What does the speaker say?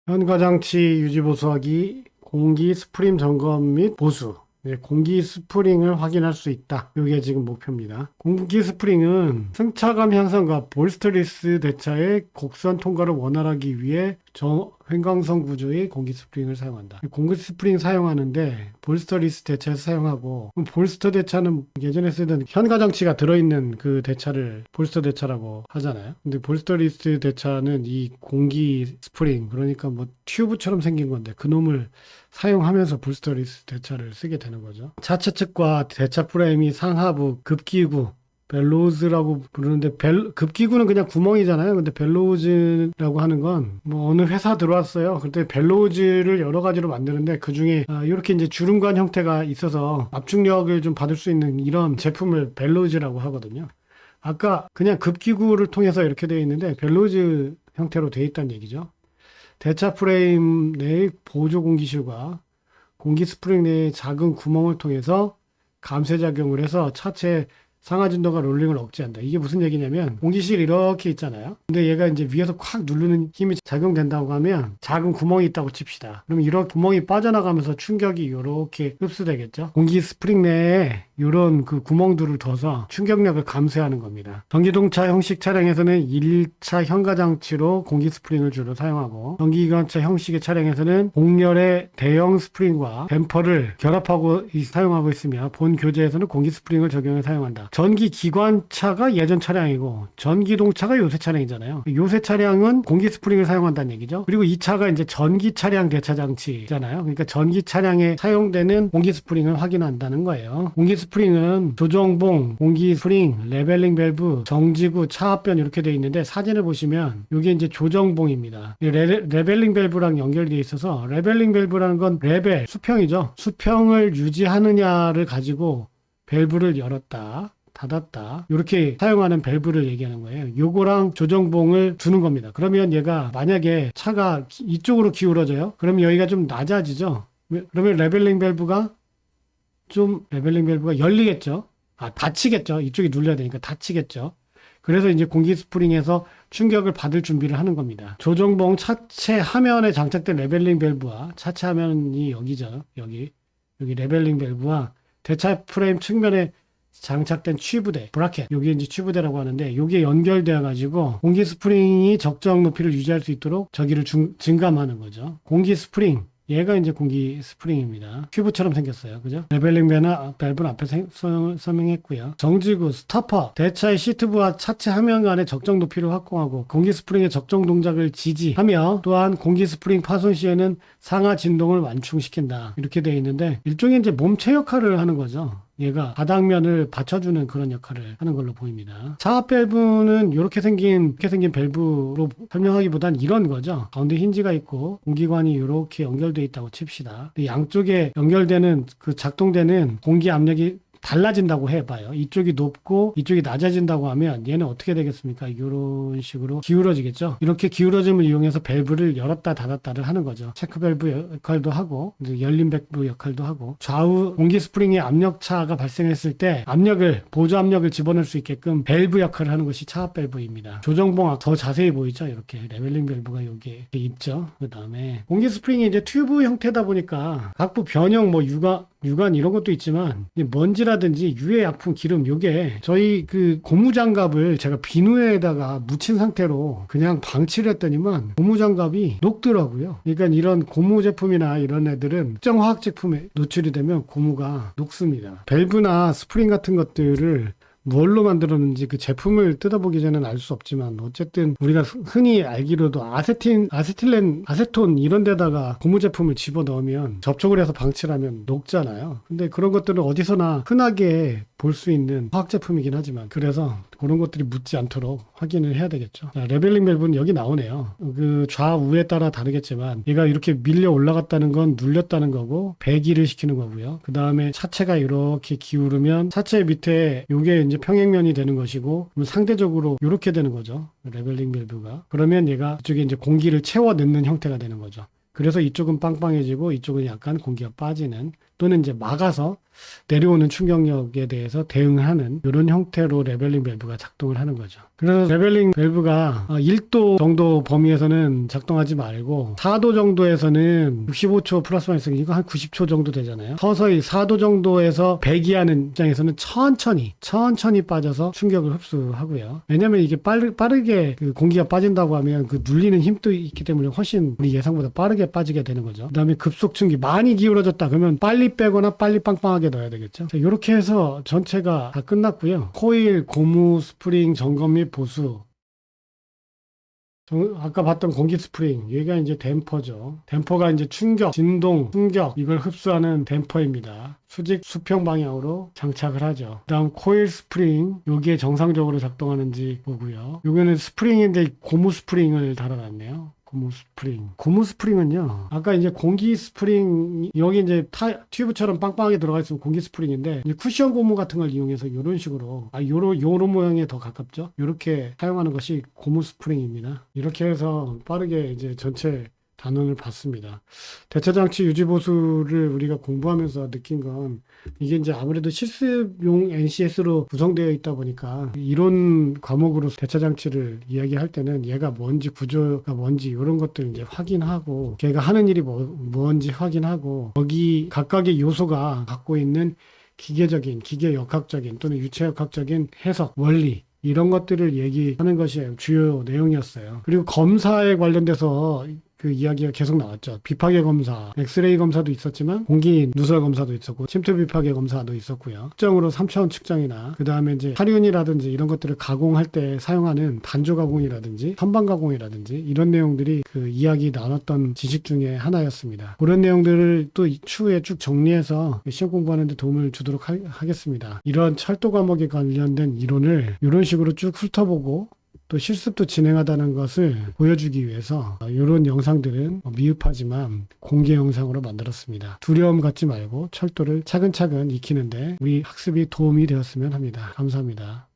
현가장치 유지보수하기, 공기 스프링 점검 및 보수. 공기 스프링을 확인할 수 있다. 이게 지금 목표입니다. 공기 스프링은 승차감 향상과 볼스터리스 대차의 곡선 통과를 원활하기 위해 저횡광성 구조의 공기 스프링을 사용한다. 공기 스프링 사용하는데 볼스터리스 대차에서 사용하고, 볼스터 대차는 예전에 쓰던 현가장치가 들어있는 그 대차를 볼스터 대차라고 하잖아요. 근데 볼스터리스 대차는 이 공기 스프링, 그러니까 뭐 튜브처럼 생긴 건데 그놈을 사용하면서 볼스터리스 대차를 쓰게 되는 거죠. 차체 측과 대차 프레임이 상하부 급기구, 벨로우즈라고 부르는데, 급기구는 그냥 구멍이잖아요. 근데 벨로우즈라고 하는 건 뭐 어느 회사 들어왔어요. 그때 벨로우즈를 여러 가지로 만드는데 그 중에 이렇게 이제 주름관 형태가 있어서 압축력을 좀 받을 수 있는 이런 제품을 벨로우즈라고 하거든요. 아까 그냥 급기구를 통해서 이렇게 되어 있는데 벨로우즈 형태로 되어 있다는 얘기죠. 대차 프레임 내의 보조 공기실과 공기 스프링 내의 작은 구멍을 통해서 감쇄작용을 해서 차체 상하 진동과 롤링을 억제한다. 이게 무슨 얘기냐면, 공기실 이렇게 있잖아요. 근데 얘가 이제 위에서 콱 누르는 힘이 작용된다고 하면 작은 구멍이 있다고 칩시다. 그럼 이런 구멍이 빠져나가면서 충격이 이렇게 흡수되겠죠. 공기 스프링 내에 이런 그 구멍들을 둬서 충격력을 감쇄하는 겁니다. 전기동차 형식 차량에서는 1차 현가장치로 공기 스프링을 주로 사용하고, 전기기관차 형식의 차량에서는 공렬의 대형 스프링과 댐퍼를 결합하고 사용하고 있으며, 본 교재에서는 공기 스프링을 적용해 사용한다. 전기기관차가 예전 차량이고 전기동차가 요새 차량이잖아요. 요새 차량은 공기 스프링을 사용한다는 얘기죠. 그리고 이 차가 이제 전기 차량 대차 장치잖아요. 그러니까 전기 차량에 사용되는 공기 스프링을 확인한다는 거예요. 공기 스프링은 조정봉, 공기 스프링, 레벨링 밸브, 정지구, 차압변 이렇게 되어 있는데, 사진을 보시면 이게 이제 조정봉입니다. 레벨링 밸브랑 연결되어 있어서, 레벨링 밸브라는 건 레벨, 수평이죠. 수평을 유지하느냐를 가지고 밸브를 열었다, 닫았다, 이렇게 사용하는 밸브를 얘기하는 거예요. 요거랑 조정봉을 두는 겁니다. 그러면 얘가 만약에 차가 이쪽으로 기울어져요. 그러면 여기가 좀 낮아지죠. 그러면 레벨링 밸브가 열리겠죠. 닫히겠죠. 이쪽이 눌려야 되니까 닫히겠죠. 그래서 이제 공기 스프링에서 충격을 받을 준비를 하는 겁니다. 조정봉 차체 하면에 장착된 레벨링 밸브와, 차체 하면이 여기죠. 여기 레벨링 밸브와 대차 프레임 측면에 장착된 취부대, 브라켓, 여기 이제 취부대라고 하는데, 여기에 연결되어 가지고 공기 스프링이 적정 높이를 유지할 수 있도록 저기를 증감하는 거죠. 공기 스프링, 얘가 이제 공기 스프링입니다. 큐브처럼 생겼어요. 그죠? 레벨링 밸브는 앞에 설명했고요. 정지구, 스토퍼, 대차의 시트부와 차체 하면 간의 적정 높이를 확보하고 공기 스프링의 적정 동작을 지지하며, 또한 공기 스프링 파손 시에는 상하 진동을 완충시킨다. 이렇게 되어 있는데, 일종의 이제 몸체 역할을 하는 거죠. 얘가 바닥면을 받쳐주는 그런 역할을 하는 걸로 보입니다. 차압 밸브는 이렇게 생긴 밸브로 설명하기보단 이런 거죠. 가운데 힌지가 있고 공기관이 이렇게 연결되어 있다고 칩시다. 양쪽에 연결되는 그 작동되는 공기 압력이 달라진다고 해봐요. 이쪽이 높고 이쪽이 낮아진다고 하면 얘는 어떻게 되겠습니까? 이런 식으로 기울어지겠죠. 이렇게 기울어짐을 이용해서 밸브를 열었다 닫았다를 하는 거죠. 체크 밸브 역할도 하고, 열린 밸브 역할도 하고, 좌우 공기 스프링의 압력차가 발생했을 때 보조 압력을 집어넣을 수 있게끔 밸브 역할을 하는 것이 차압 밸브입니다. 조정봉 더 자세히 보이죠? 이렇게 레벨링 밸브가 여기에 있죠. 그 다음에 공기 스프링이 이제 튜브 형태다 보니까 각부 변형, 뭐 유관 이런 것도 있지만, 먼지라든지 유해 약품, 기름, 요게 저희 그 고무장갑을 제가 비누에다가 묻힌 상태로 그냥 방치를 했더니만 고무장갑이 녹더라고요. 그러니까 이런 고무 제품이나 이런 애들은 특정 화학 제품에 노출이 되면 고무가 녹습니다. 밸브나 스프링 같은 것들을 뭘로 만들었는지 그 제품을 뜯어보기 전에는 알 수 없지만, 어쨌든 우리가 흔히 알기로도 아세톤 이런 데다가 고무 제품을 집어넣으면, 접촉을 해서 방치를 하면 녹잖아요. 근데 그런 것들은 어디서나 흔하게 볼 수 있는 화학 제품이긴 하지만, 그래서 그런 것들이 묻지 않도록 확인을 해야 되겠죠. 자, 레벨링 밸브는 여기 나오네요. 그 좌우에 따라 다르겠지만, 얘가 이렇게 밀려 올라갔다는 건 눌렸다는 거고, 배기를 시키는 거고요. 그 다음에 차체가 이렇게 기울으면 차체 밑에 요게 이제 평행면이 되는 것이고, 그럼 상대적으로 이렇게 되는 거죠. 레벨링 밸브가. 그러면 얘가 이쪽에 이제 공기를 채워 넣는 형태가 되는 거죠. 그래서 이쪽은 빵빵해지고 이쪽은 약간 공기가 빠지는, 또는 이제 막아서 내려오는 충격력에 대해서 대응하는 이런 형태로 레벨링 밸브가 작동을 하는 거죠. 그래서 레벨링 밸브가 1도 정도 범위에서는 작동하지 말고 4도 정도에서는 65초 플러스 마이너스 이거 한 90초 정도 되잖아요. 서서히 4도 정도에서 배기하는 입장에서는 천천히 빠져서 충격을 흡수하고요. 왜냐면 이게 빠르게 그 공기가 빠진다고 하면 그 눌리는 힘도 있기 때문에 훨씬 우리 예상보다 빠르게 빠지게 되는 거죠. 그 다음에 급속 충기 많이 기울어졌다 그러면 빨리 빼거나 빨리 빵빵하게 넣어야 되겠죠. 자, 이렇게 해서 전체가 다 끝났고요. 코일, 고무, 스프링, 점검 및 보수. 아까 봤던 공기 스프링, 얘가 이제 댐퍼죠. 댐퍼가 이제 충격, 진동, 충격, 이걸 흡수하는 댐퍼입니다. 수직 수평 방향으로 장착을 하죠. 그 다음 코일 스프링, 여기에 정상적으로 작동하는지 보고요. 여기는 스프링인데 고무 스프링을 달아놨네요. 고무 스프링은요, 아까 이제 공기 스프링, 여기 이제 튜브처럼 빵빵하게 들어가 있으면 공기 스프링인데, 이제 쿠션 고무 같은 걸 이용해서 이런 식으로, 요런 모양에 더 가깝죠? 이렇게 사용하는 것이 고무 스프링입니다. 이렇게 해서 빠르게 이제 전체 단원을 봤습니다. 대체장치 유지보수를 우리가 공부하면서 느낀 건 이게 이제 아무래도 실습용 NCS로 구성되어 있다 보니까 이론 과목으로 대체장치를 이야기할 때는 얘가 뭔지 구조가 뭔지 이런 것들 이제 확인하고 걔가 하는 일이 뭔지 확인하고 거기 각각의 요소가 갖고 있는 기계적인, 기계역학적인 또는 유체역학적인 해석, 원리 이런 것들을 얘기하는 것이 주요 내용이었어요. 그리고 검사에 관련돼서 그 이야기가 계속 나왔죠. 비파괴 검사, 엑스레이 검사도 있었지만 공기 누설 검사도 있었고 침투 비파괴 검사도 있었고요. 특정으로 3차원 측정이나 그 다음에 이제 하륜이라든지 이런 것들을 가공할 때 사용하는 단조 가공이라든지 선반 가공이라든지 이런 내용들이 그 이야기 나눴던 지식 중에 하나였습니다. 그런 내용들을 또 추후에 쭉 정리해서 시험 공부하는 데 도움을 주도록 하겠습니다. 이런 철도 과목에 관련된 이론을 이런 식으로 쭉 훑어보고 또 실습도 진행하다는 것을 보여주기 위해서 이런 영상들은 미흡하지만 공개 영상으로 만들었습니다. 두려움 갖지 말고 철도를 차근차근 익히는데 우리 학습이 도움이 되었으면 합니다. 감사합니다.